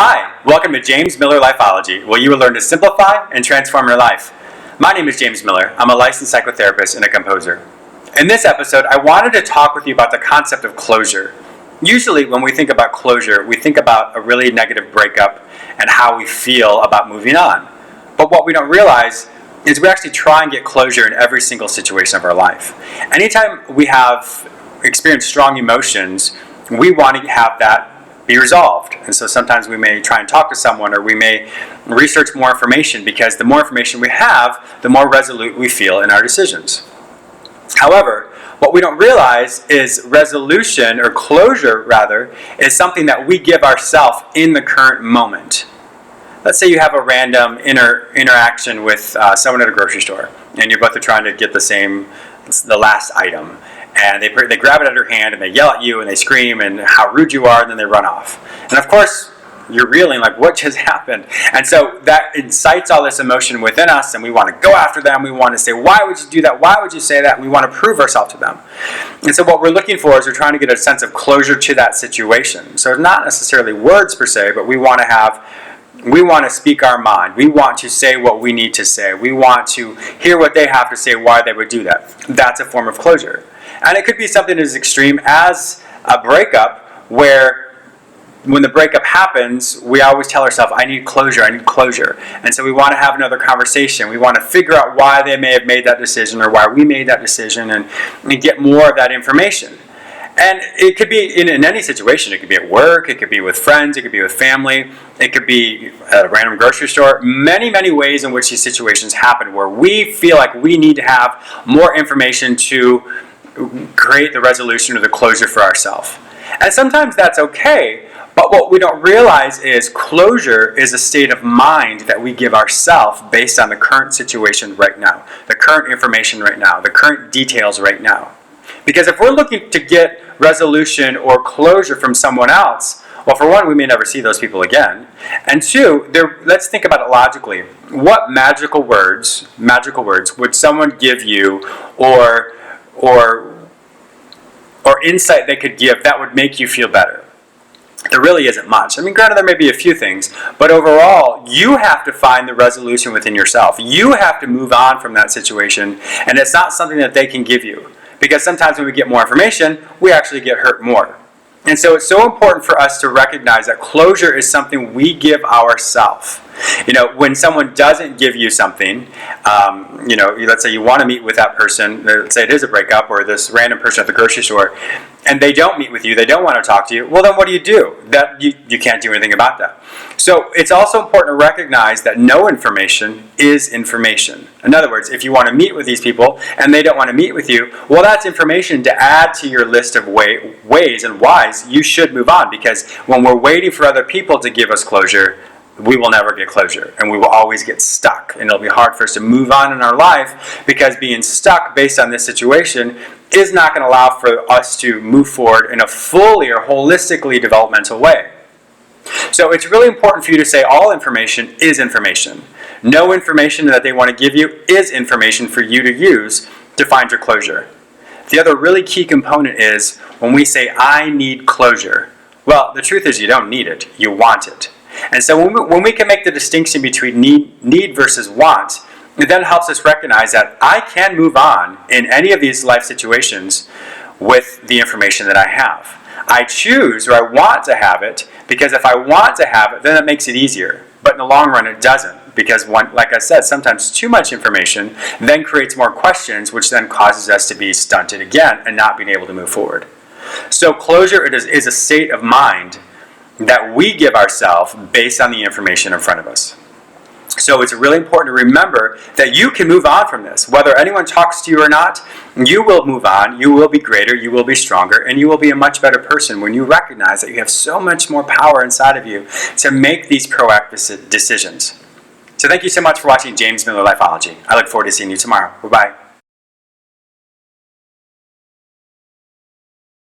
Hi, welcome to James Miller Lifeology, where you will learn to simplify and transform your life. My name is James Miller. I'm a licensed psychotherapist and a composer. In this episode, I wanted to talk with you about the concept of closure. Usually when we think about closure, we think about a really negative breakup and how we feel about moving on. But what we don't realize is we actually try and get closure in every single situation of our life. Anytime we have experienced strong emotions, we want to have that be resolved. And so sometimes we may try and talk to someone, or we may research more information, because the more information we have, the more resolute we feel in our decisions. However, what we don't realize is resolution, or closure rather, is something that we give ourselves in the current moment. Let's say you have a random interaction with someone at a grocery store, and you both are trying to get the last item. And they grab it out of your hand, and they yell at you, and they scream, and how rude you are, and then they run off. And of course, you're reeling like, what just happened? And so that incites all this emotion within us, and we want to go after them. We want to say, why would you do that? Why would you say that? We want to prove ourselves to them. And so what we're looking for is we're trying to get a sense of closure to that situation. So it's not necessarily words per se, but we want to speak our mind. We want to say what we need to say. We want to hear what they have to say, why they would do that. That's a form of closure. And it could be something as extreme as a breakup, where when the breakup happens, we always tell ourselves, I need closure, I need closure. And so we want to have another conversation. We want to figure out why they may have made that decision, or why we made that decision, and get more of that information. And it could be in any situation. It could be at work, it could be with friends, it could be with family, it could be at a random grocery store. Many, many ways in which these situations happen, where we feel like we need to have more information to create the resolution or the closure for ourselves. And sometimes that's okay, but what we don't realize is closure is a state of mind that we give ourselves based on the current situation right now, the current information right now, the current details right now. Because if we're looking to get resolution or closure from someone else, well, for one, we may never see those people again. And two, let's think about it logically. What magical words would someone give you, or insight they could give that would make you feel better? There really isn't much. I mean, granted, there may be a few things, but overall, you have to find the resolution within yourself. You have to move on from that situation, and it's not something that they can give you. Because sometimes when we get more information, we actually get hurt more. And so it's so important for us to recognize that closure is something we give ourselves. When someone doesn't give you something, let's say you want to meet with that person, let's say it is a breakup, or this random person at the grocery store, and they don't meet with you, they don't want to talk to you, well, then what do? You can't do anything about that. So it's also important to recognize that no information is information. In other words, if you want to meet with these people and they don't want to meet with you, well, that's information to add to your list of ways and whys you should move on. Because when we're waiting for other people to give us closure, we will never get closure, and we will always get stuck. And it'll be hard for us to move on in our life, because being stuck based on this situation is not going to allow for us to move forward in a fully or holistically developmental way. So it's really important for you to say all information is information. No information that they want to give you is information for you to use to find your closure. The other really key component is when we say, I need closure. Well, the truth is you don't need it, you want it. And so when we can make the distinction between need versus want, it then helps us recognize that I can move on in any of these life situations with the information that I have. I choose, or I want to have it, because if I want to have it, then it makes it easier. But in the long run, it doesn't. Because, like I said, sometimes too much information then creates more questions, which then causes us to be stunted again and not being able to move forward. So closure is a state of mind that we give ourselves based on the information in front of us. So it's really important to remember that you can move on from this. Whether anyone talks to you or not, you will move on, you will be greater, you will be stronger, and you will be a much better person when you recognize that you have so much more power inside of you to make these proactive decisions. So thank you so much for watching James Miller Lifeology. I look forward to seeing you tomorrow. Bye-bye.